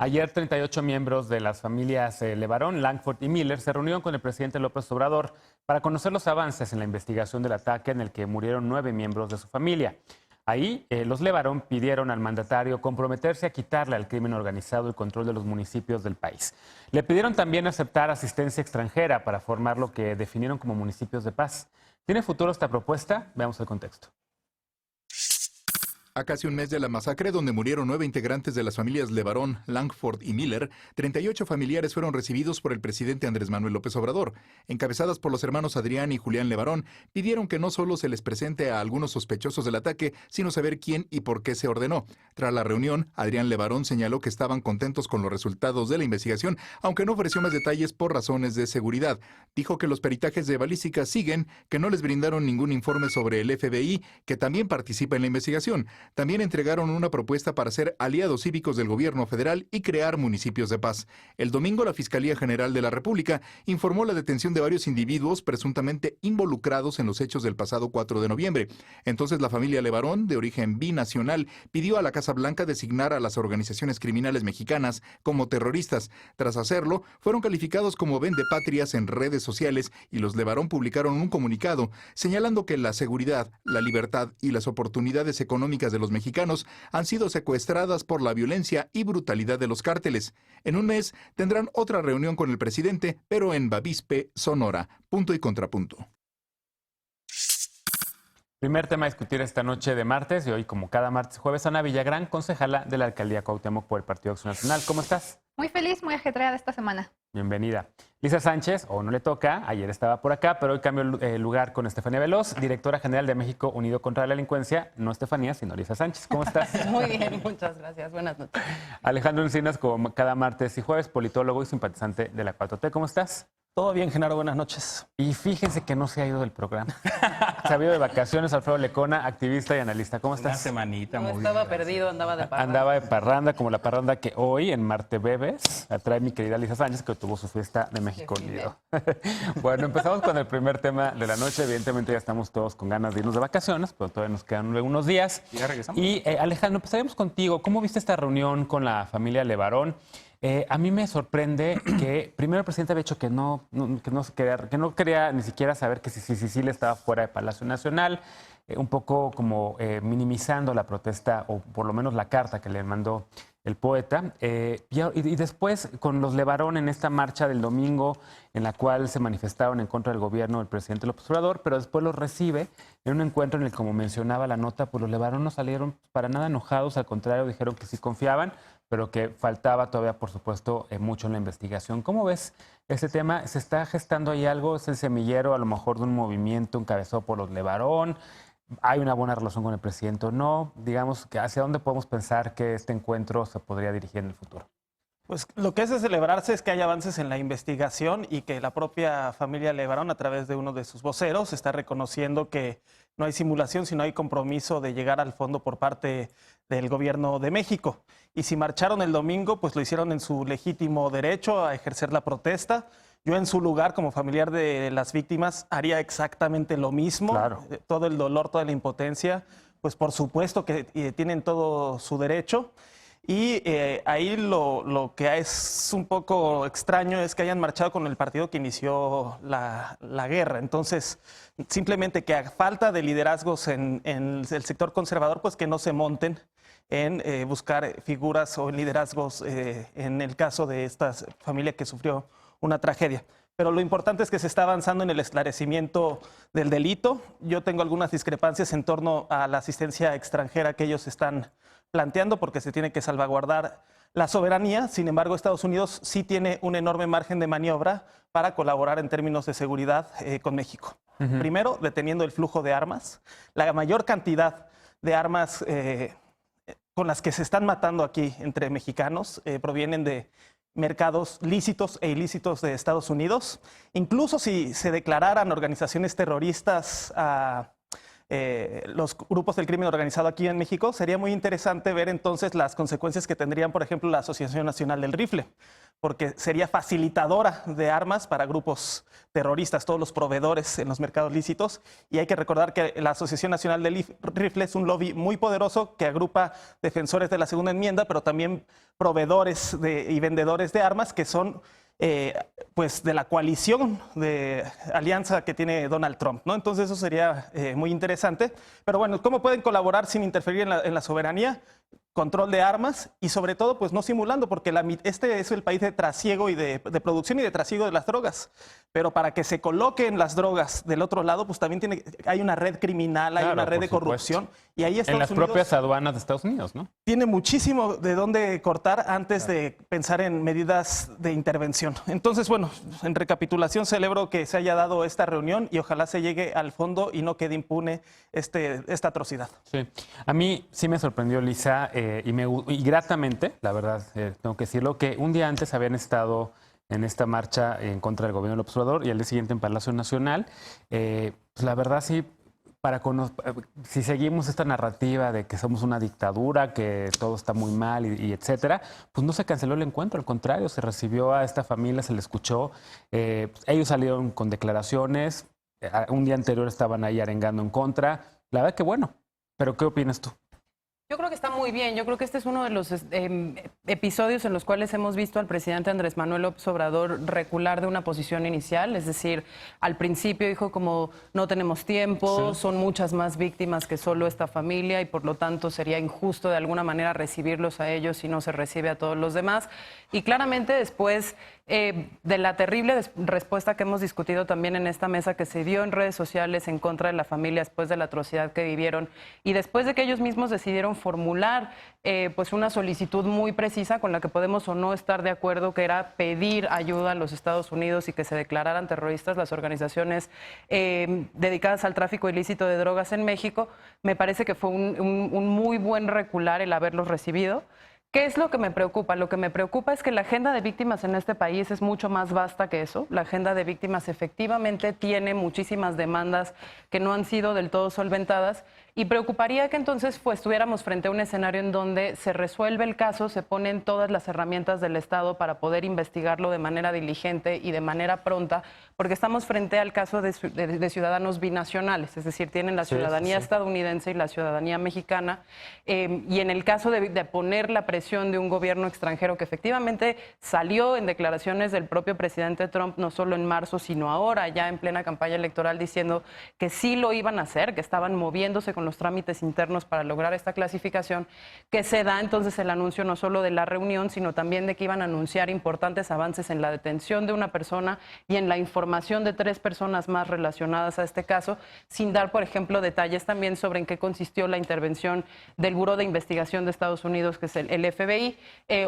Ayer, 38 miembros de las familias Levarón, Langford y Miller se reunieron con el presidente López Obrador para conocer los avances en la investigación del ataque en el que murieron 9 miembros de su familia. Ahí, los Levarón pidieron al mandatario comprometerse a quitarle al crimen organizado el control de los municipios del país. Le pidieron también aceptar asistencia extranjera para formar lo que definieron como municipios de paz. ¿Tiene futuro esta propuesta? Veamos el contexto. A casi un mes de la masacre, donde murieron 9 integrantes de las familias Levarón, Langford y Miller, 38 familiares fueron recibidos por el presidente Andrés Manuel López Obrador. Encabezadas por los hermanos Adrián y Julián Levarón, pidieron que no solo se les presente a algunos sospechosos del ataque, sino saber quién y por qué se ordenó. Tras la reunión, Adrián Levarón señaló que estaban contentos con los resultados de la investigación, aunque no ofreció más detalles por razones de seguridad. Dijo que los peritajes de balística siguen, que no les brindaron ningún informe sobre el FBI, que también participa en la investigación. También entregaron una propuesta para ser aliados cívicos del gobierno federal y crear municipios de paz. El domingo, la Fiscalía General de la República informó la detención de varios individuos presuntamente involucrados en los hechos del pasado 4 de noviembre. Entonces, la familia Levarón, de origen binacional, pidió a la Casa Blanca designar a las organizaciones criminales mexicanas como terroristas. Tras hacerlo, fueron calificados como vendepatrias en redes sociales y los Levarón publicaron un comunicado señalando que la seguridad, la libertad y las oportunidades económicas de los mexicanos han sido secuestradas por la violencia y brutalidad de los cárteles. En un mes tendrán otra reunión con el presidente, pero en Bavispe, Sonora. Punto y contrapunto. Primer tema a discutir esta noche de martes y hoy, como cada martes y jueves, Ana Villagrán, concejala de la Alcaldía Cuauhtémoc por el Partido Acción Nacional. ¿Cómo estás? Muy feliz, muy ajetreada esta semana. Bienvenida. Lisa Sánchez, o no le toca, ayer estaba por acá, pero hoy cambió lugar con Estefanía Veloz, directora general de México Unido contra la Delincuencia. No Estefanía, sino Lisa Sánchez. ¿Cómo estás? Muy bien, muchas gracias. Buenas noches. Alejandro Encinas, como cada martes y jueves, politólogo y simpatizante de la 4T. ¿Cómo estás? Todo bien, Genaro, buenas noches. Y fíjense que no se ha ido del programa. Se ha ido de vacaciones Alfredo Lecona, activista y analista. ¿Cómo estás? Una semanita, No, muy estaba bien, perdido, andaba de parranda. Andaba de parranda, como la parranda que hoy en Marte Bebes la trae mi querida Lisa Sánchez, que tuvo su fiesta de México Unido. Bueno, empezamos con el primer tema de la noche. Evidentemente ya estamos todos con ganas de irnos de vacaciones, pero todavía nos quedan unos días. Y ya regresamos. Y Alejandro, empezaremos contigo. ¿Cómo viste esta reunión con la familia Levarón? A mí me sorprende que primero el presidente había dicho que no quería ni siquiera saber que si le estaba fuera de Palacio Nacional, un poco como minimizando la protesta o por lo menos la carta que le mandó el poeta. Y después con los Levarón en esta marcha del domingo en la cual se manifestaron en contra del gobierno del presidente López Obrador, pero después los recibe en un encuentro en el que, como mencionaba la nota, pues los Levarón no salieron para nada enojados, al contrario, dijeron que sí confiaban, pero que faltaba todavía, por supuesto, mucho en la investigación. ¿Cómo ves este tema? ¿Se está gestando ahí algo? ¿Es el semillero a lo mejor de un movimiento encabezado por los Levarón? ¿Hay una buena relación con el presidente o no? Digamos, ¿hacia dónde podemos pensar que este encuentro se podría dirigir en el futuro? Pues lo que es de celebrarse es que hay avances en la investigación y que la propia familia Levarón, a través de uno de sus voceros, está reconociendo que no hay simulación, sino hay compromiso de llegar al fondo por parte del gobierno de México. Y si marcharon el domingo, pues lo hicieron en su legítimo derecho a ejercer la protesta. Yo en su lugar, como familiar de las víctimas, haría exactamente lo mismo. Claro. Todo el dolor, toda la impotencia, pues por supuesto que tienen todo su derecho. Y ahí lo que es un poco extraño es que hayan marchado con el partido que inició la guerra. Entonces, simplemente que a falta de liderazgos en el sector conservador, pues que no se monten en buscar figuras o liderazgos en el caso de esta familia que sufrió una tragedia. Pero lo importante es que se está avanzando en el esclarecimiento del delito. Yo tengo algunas discrepancias en torno a la asistencia extranjera que ellos están planteando porque se tiene que salvaguardar la soberanía. Sin embargo, Estados Unidos sí tiene un enorme margen de maniobra para colaborar en términos de seguridad con México. Primero, deteniendo el flujo de armas. La mayor cantidad de armas con las que se están matando aquí entre mexicanos provienen de mercados lícitos e ilícitos de Estados Unidos. Incluso si se declararan organizaciones terroristas los grupos del crimen organizado aquí en México, sería muy interesante ver entonces las consecuencias que tendrían, por ejemplo, la Asociación Nacional del Rifle, porque sería facilitadora de armas para grupos terroristas, todos los proveedores en los mercados lícitos. Y hay que recordar que la Asociación Nacional del Rifle es un lobby muy poderoso que agrupa defensores de la Segunda Enmienda, pero también proveedores y vendedores de armas que son pues de la coalición de alianza que tiene Donald Trump, ¿no? Entonces eso sería muy interesante. Pero bueno, ¿cómo pueden colaborar sin interferir en la soberanía? Control de armas y sobre todo pues no simulando, porque este es el país de trasiego y de producción y de trasiego de las drogas. Pero para que se coloquen las drogas del otro lado, pues también hay una red criminal, hay una red de corrupción. Y ahí en las propias aduanas de Estados Unidos, ¿no? Tiene muchísimo de dónde cortar antes de pensar en medidas de intervención. Entonces, bueno, en recapitulación celebro que se haya dado esta reunión y ojalá se llegue al fondo y no quede impune esta atrocidad. Sí, a mí sí me sorprendió, Lisa, y gratamente, la verdad, tengo que decirlo, que un día antes habían estado en esta marcha en contra del gobierno del observador y al día siguiente en Palacio Nacional. Pues la verdad sí, si seguimos esta narrativa de que somos una dictadura, que todo está muy mal y etcétera, pues no se canceló el encuentro, al contrario, se recibió a esta familia, se le escuchó. Ellos salieron con declaraciones, un día anterior estaban ahí arengando en contra. La verdad que bueno, pero ¿qué opinas tú? Yo creo que está muy bien. Yo creo que este es uno de los episodios en los cuales hemos visto al presidente Andrés Manuel López Obrador recular de una posición inicial. Es decir, al principio dijo como no tenemos tiempo, son muchas más víctimas que solo esta familia y por lo tanto sería injusto de alguna manera recibirlos a ellos si no se recibe a todos los demás. Y claramente después de la terrible respuesta que hemos discutido también en esta mesa que se dio en redes sociales en contra de la familia después de la atrocidad que vivieron y después de que ellos mismos decidieron formular pues una solicitud muy precisa con la que podemos o no estar de acuerdo, que era pedir ayuda a los Estados Unidos y que se declararan terroristas las organizaciones dedicadas al tráfico ilícito de drogas en México. Me parece que fue un muy buen recular el haberlos recibido. ¿Qué es lo que me preocupa? Lo que me preocupa es que la agenda de víctimas en este país es mucho más vasta que eso. La agenda de víctimas efectivamente tiene muchísimas demandas que no han sido del todo solventadas y preocuparía que entonces pues, estuviéramos frente a un escenario en donde se resuelve el caso, se ponen todas las herramientas del Estado para poder investigarlo de manera diligente y de manera pronta, porque estamos frente al caso de ciudadanos binacionales, es decir, tienen la ciudadanía estadounidense y la ciudadanía mexicana, y en el caso de poner la presión de un gobierno extranjero que efectivamente salió en declaraciones del propio presidente Trump, no solo en marzo, sino ahora, ya en plena campaña electoral, diciendo que sí lo iban a hacer, que estaban moviéndose con los trámites internos para lograr esta clasificación, que se da entonces el anuncio no solo de la reunión, sino también de que iban a anunciar importantes avances en la detención de una persona y en la información de 3 personas más relacionadas a este caso, sin dar, por ejemplo, detalles también sobre en qué consistió la intervención del Buró de Investigación de Estados Unidos, que es el FBI,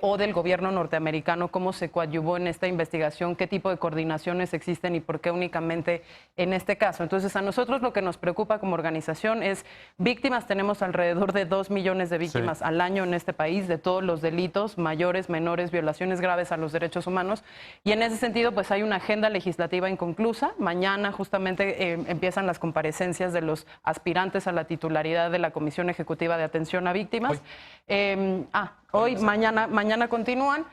o del gobierno norteamericano, cómo se coadyuvó en esta investigación, qué tipo de coordinaciones existen y por qué únicamente en este caso. Entonces, a nosotros lo que nos preocupa como organización es víctimas. Tenemos alrededor de 2 millones de víctimas al año en este país de todos los delitos, mayores, menores, violaciones graves a los derechos humanos. Y en ese sentido, pues hay una agenda legislativa inconclusa. Mañana justamente empiezan las comparecencias de los aspirantes a la titularidad de la Comisión Ejecutiva de Atención a Víctimas. Mañana continúan.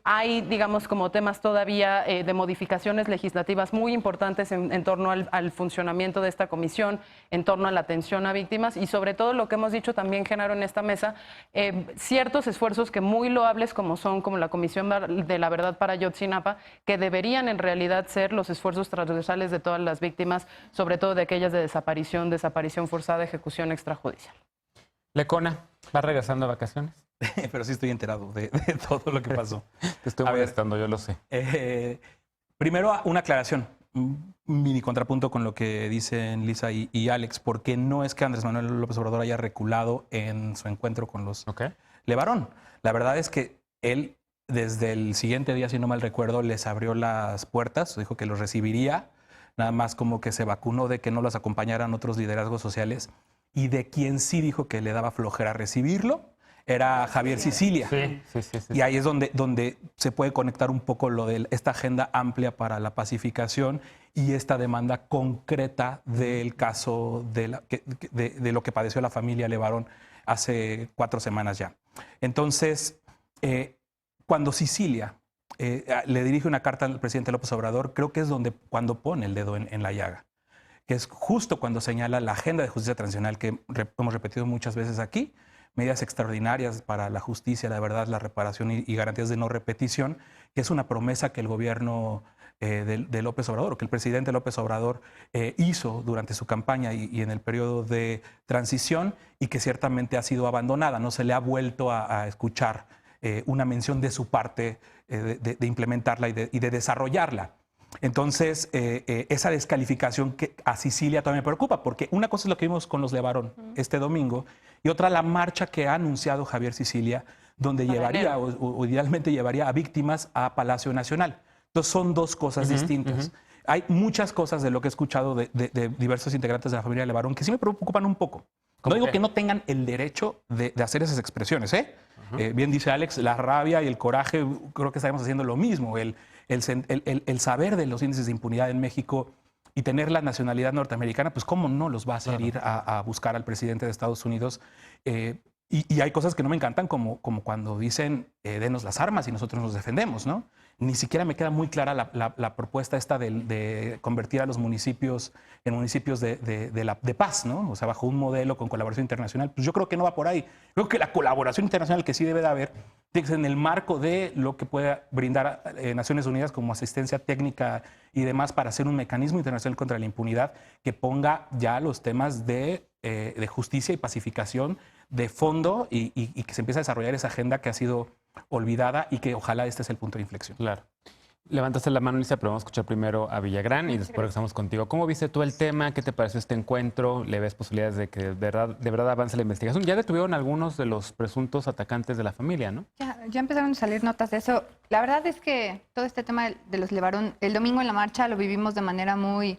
Hay, digamos, como temas todavía de modificaciones legislativas muy importantes en torno al funcionamiento de esta comisión, en torno a la atención a víctimas y sobre todo lo que hemos dicho también, Genaro, en esta mesa, ciertos esfuerzos que muy loables como la Comisión de la Verdad para Ayotzinapa, que deberían en realidad ser los esfuerzos transversales de todas las víctimas, sobre todo de aquellas de desaparición forzada, ejecución extrajudicial. Lecona, ¿va regresando a vacaciones? Pero sí estoy enterado de todo lo que pasó. Te estoy molestando, yo lo sé. Primero, una aclaración, un mini contrapunto con lo que dicen Lisa y Alex, porque no es que Andrés Manuel López Obrador haya reculado en su encuentro con los Levarón. La verdad es que él, desde el siguiente día, si no mal recuerdo, les abrió las puertas, dijo que los recibiría, nada más como que se vacunó de que no los acompañaran otros liderazgos sociales, y de quien sí dijo que le daba flojera recibirlo era Javier Sicilia. Sí. Y ahí es donde se puede conectar un poco lo de esta agenda amplia para la pacificación y esta demanda concreta del caso de lo que padeció la familia Levarón hace 4 semanas ya. Entonces, cuando Sicilia le dirige una carta al presidente López Obrador, creo que es cuando pone el dedo en la llaga, que es justo cuando señala la agenda de justicia transicional que hemos repetido muchas veces aquí, medidas extraordinarias para la justicia, la verdad, la reparación y garantías de no repetición, que es una promesa que el gobierno de López Obrador, que el presidente López Obrador hizo durante su campaña y en el periodo de transición y que ciertamente ha sido abandonada. No se le ha vuelto a escuchar una mención de su parte de implementarla y de desarrollarla. Entonces, esa descalificación que a Sicilia todavía me preocupa, porque una cosa es lo que vimos con los Levarón este domingo y otra la marcha que ha anunciado Javier Sicilia, donde llevaría o idealmente llevaría a víctimas a Palacio Nacional. Entonces, son 2 cosas distintas. Hay muchas cosas de lo que he escuchado de diversos integrantes de la familia Levarón que sí me preocupan un poco. No digo que no tengan el derecho de hacer esas expresiones, ¿eh? Bien dice Alex, la rabia y el coraje, creo que estaremos haciendo lo mismo. El saber de los índices de impunidad en México y tener la nacionalidad norteamericana, pues cómo no los va a hacer ir a buscar al presidente de Estados Unidos. Y hay cosas que no me encantan, como cuando dicen, denos las armas y nosotros nos defendemos, ¿no? Ni siquiera me queda muy clara la propuesta esta de convertir a los municipios en municipios de paz, ¿no? O sea, bajo un modelo con colaboración internacional. Pues yo creo que no va por ahí. Creo que la colaboración internacional que sí debe de haber tiene que ser en el marco de lo que pueda brindar Naciones Unidas como asistencia técnica y demás para hacer un mecanismo internacional contra la impunidad que ponga ya los temas de justicia y pacificación de fondo y que se empiece a desarrollar esa agenda que ha sido olvidada y que ojalá este es el punto de inflexión. Claro. Levantaste la mano, Lisa, pero vamos a escuchar primero a Villagrán y después regresamos contigo. ¿Cómo viste tú el tema? ¿Qué te pareció este encuentro? ¿Le ves posibilidades de que de verdad avance la investigación? Ya detuvieron a algunos de los presuntos atacantes de la familia, ¿no? Ya empezaron a salir notas de eso. La verdad es que todo este tema de los Levarón, el domingo en la marcha lo vivimos de manera muy...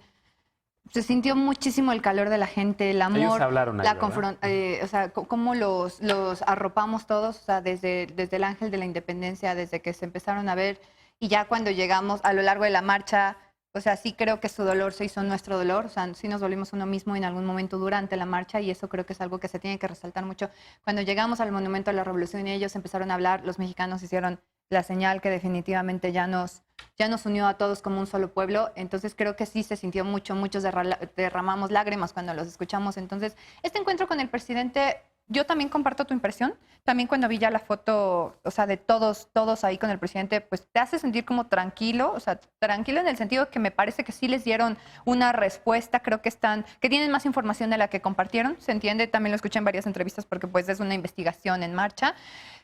Se sintió muchísimo el calor de la gente, el amor, ellos hablaron ahí, o sea, cómo los arropamos todos, o sea, desde el Ángel de la Independencia, desde que se empezaron a ver, y ya cuando llegamos a lo largo de la marcha, o sea, sí creo que su dolor se hizo nuestro dolor, o sea, sí nos volvimos uno mismo en algún momento durante la marcha, y eso creo que es algo que se tiene que resaltar mucho. Cuando llegamos al Monumento a la Revolución y ellos empezaron a hablar, los mexicanos hicieron la señal que definitivamente ya nos unió a todos como un solo pueblo. Entonces creo que sí se sintió mucho, muchos derramamos lágrimas cuando los escuchamos. Entonces, este encuentro con el presidente, yo también comparto tu impresión. También cuando vi ya la foto, o sea, de todos ahí con el presidente, pues te hace sentir como tranquilo, o sea, tranquilo en el sentido que me parece que sí les dieron una respuesta, creo que tienen más información de la que compartieron, se entiende, también lo escuché en varias entrevistas porque pues es una investigación en marcha.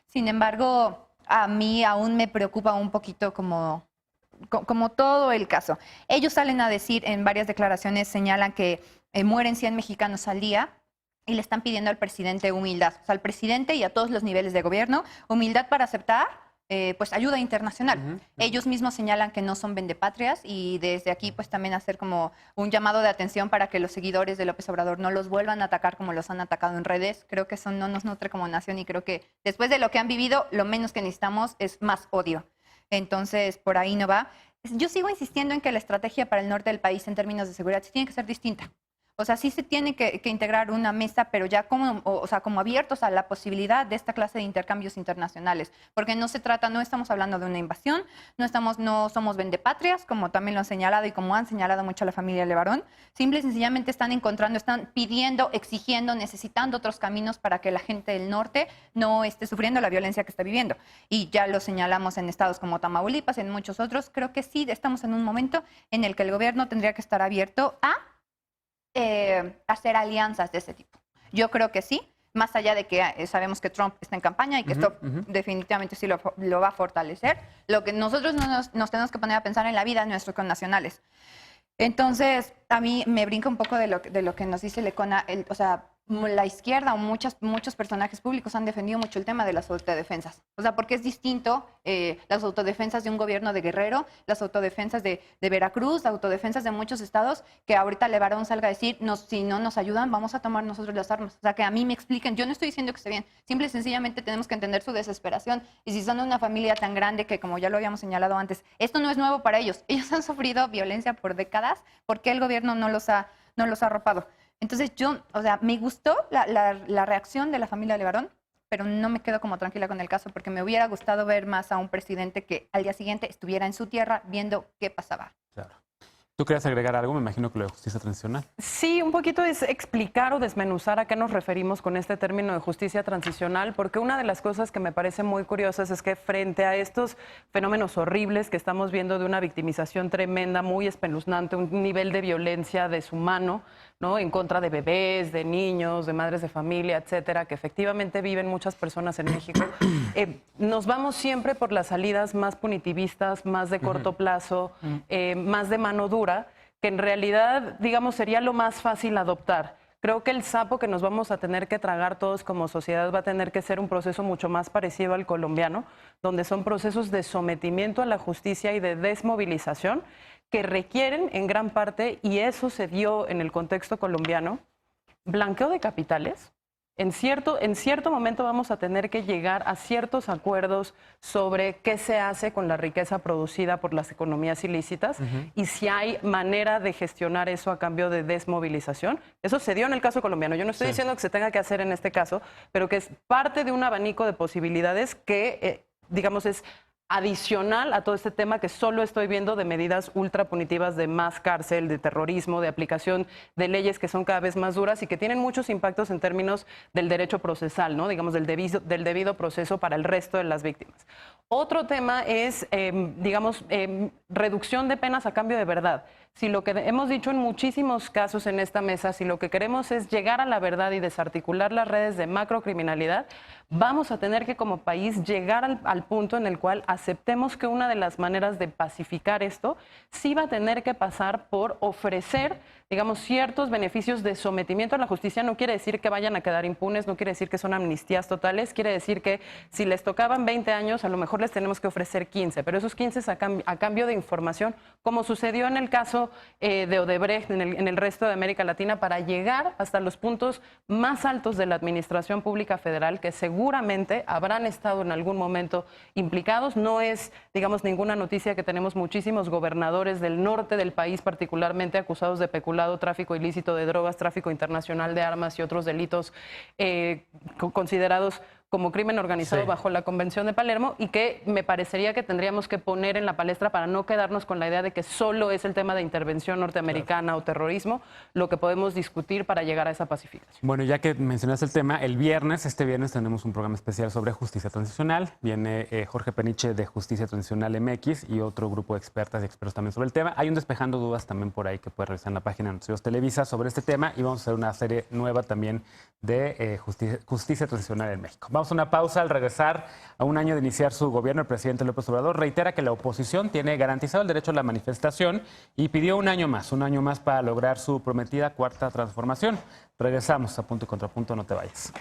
Sin embargo, a mí aún me preocupa un poquito como todo el caso. Ellos salen a decir en varias declaraciones, señalan que mueren 100 mexicanos al día y le están pidiendo al presidente humildad, o sea, al presidente y a todos los niveles de gobierno, humildad para aceptar pues ayuda internacional. Ellos mismos señalan que no son vendepatrias y desde aquí pues también hacer como un llamado de atención para que los seguidores de López Obrador no los vuelvan a atacar como los han atacado en redes. Creo que eso no nos nutre como nación y creo que después de lo que han vivido, lo menos que necesitamos es más odio. Entonces, por ahí no va. Yo sigo insistiendo en que la estrategia para el norte del país en términos de seguridad sí tiene que ser distinta. O sea, sí se tiene que integrar una mesa, pero ya como abiertos a la posibilidad de esta clase de intercambios internacionales. Porque no estamos hablando de una invasión, no somos vendepatrias, como también lo han señalado y como han señalado mucho a la familia Levarón. Simple y sencillamente están pidiendo, exigiendo, necesitando otros caminos para que la gente del norte no esté sufriendo la violencia que está viviendo. Y ya lo señalamos en estados como Tamaulipas, en muchos otros. Creo que sí, estamos en un momento en el que el gobierno tendría que estar abierto a hacer alianzas de ese tipo. Yo creo que sí, más allá de que sabemos que Trump está en campaña y que esto definitivamente sí lo va a fortalecer. Lo que nosotros nos tenemos que poner a pensar en la vida de nuestros connacionales. Entonces, a mí me brinca un poco de lo que nos dice Lecona, o sea, la izquierda o muchos personajes públicos han defendido mucho el tema de las autodefensas. O sea, porque es distinto las autodefensas de un gobierno de Guerrero, las autodefensas de Veracruz, las autodefensas de muchos estados, que ahorita Levarón salga a decir, si no nos ayudan, vamos a tomar nosotros las armas. O sea, que a mí me expliquen. Yo no estoy diciendo que esté bien. Simple y sencillamente tenemos que entender su desesperación. Y si son una familia tan grande que, como ya lo habíamos señalado antes, esto no es nuevo para ellos. Ellos han sufrido violencia por décadas. ¿Por qué el gobierno no los ha arropado? Entonces o sea, me gustó la reacción de la familia Levarón, pero no me quedo como tranquila con el caso porque me hubiera gustado ver más a un presidente que al día siguiente estuviera en su tierra viendo qué pasaba. Claro. ¿Tú querías agregar algo? Me imagino que lo de justicia transicional. Sí, un poquito es explicar o desmenuzar a qué nos referimos con este término de justicia transicional, porque una de las cosas que me parece muy curiosas es que frente a estos fenómenos horribles que estamos viendo de una victimización tremenda, muy espeluznante, un nivel de violencia deshumano, ¿no? En contra de bebés, de niños, de madres de familia, etcétera, que efectivamente viven muchas personas en México, nos vamos siempre por las salidas más punitivistas, más de corto plazo, más de mano dura, que en realidad, digamos, sería lo más fácil adoptar. Creo que el sapo que nos vamos a tener que tragar todos como sociedad va a tener que ser un proceso mucho más parecido al colombiano, donde son procesos de sometimiento a la justicia y de desmovilización que requieren en gran parte, y eso se dio en el contexto colombiano, blanqueo de capitales. En cierto momento vamos a tener que llegar a ciertos acuerdos sobre qué se hace con la riqueza producida por las economías ilícitas y si hay manera de gestionar eso a cambio de desmovilización. Eso se dio en el caso colombiano. Yo no estoy diciendo que se tenga que hacer en este caso, pero que es parte de un abanico de posibilidades que, digamos, es adicional a todo este tema que solo estoy viendo de medidas ultra punitivas de más cárcel, de terrorismo, de aplicación de leyes que son cada vez más duras y que tienen muchos impactos en términos del derecho procesal, ¿no? Digamos, del debido proceso para el resto de las víctimas. Otro tema es, reducción de penas a cambio de verdad. Si lo que hemos dicho en muchísimos casos en esta mesa, si lo que queremos es llegar a la verdad y desarticular las redes de macrocriminalidad, vamos a tener que como país llegar al punto en el cual aceptemos que una de las maneras de pacificar esto sí va a tener que pasar por ofrecer, digamos, ciertos beneficios de sometimiento a la justicia. No quiere decir que vayan a quedar impunes, no quiere decir que son amnistías totales, quiere decir que si les tocaban 20 años, a lo mejor les tenemos que ofrecer 15, pero esos 15 a cambio de información, como sucedió en el caso de Odebrecht en el resto de América Latina, para llegar hasta los puntos más altos de la administración pública federal, que seguramente habrán estado en algún momento implicados. No es, digamos, ninguna noticia que tenemos muchísimos gobernadores del norte del país particularmente acusados de peculado, tráfico ilícito de drogas, tráfico internacional de armas y otros delitos considerados como crimen organizado bajo la Convención de Palermo, y que me parecería que tendríamos que poner en la palestra para no quedarnos con la idea de que solo es el tema de intervención norteamericana o terrorismo lo que podemos discutir para llegar a esa pacificación. Bueno, ya que mencionaste el tema, este viernes tenemos un programa especial sobre justicia transicional. Viene Jorge Peniche de Justicia Transicional MX y otro grupo de expertas y expertos también sobre el tema. Hay un Despejando Dudas también por ahí que puedes revisar en la página de Noticias Televisa sobre este tema, y vamos a hacer una serie nueva también de justicia transicional en México. Vamos a una pausa. Al regresar, a un año de iniciar su gobierno, el presidente López Obrador reitera que la oposición tiene garantizado el derecho a la manifestación y pidió un año más para lograr su prometida cuarta transformación. Regresamos a Punto y Contrapunto, no te vayas.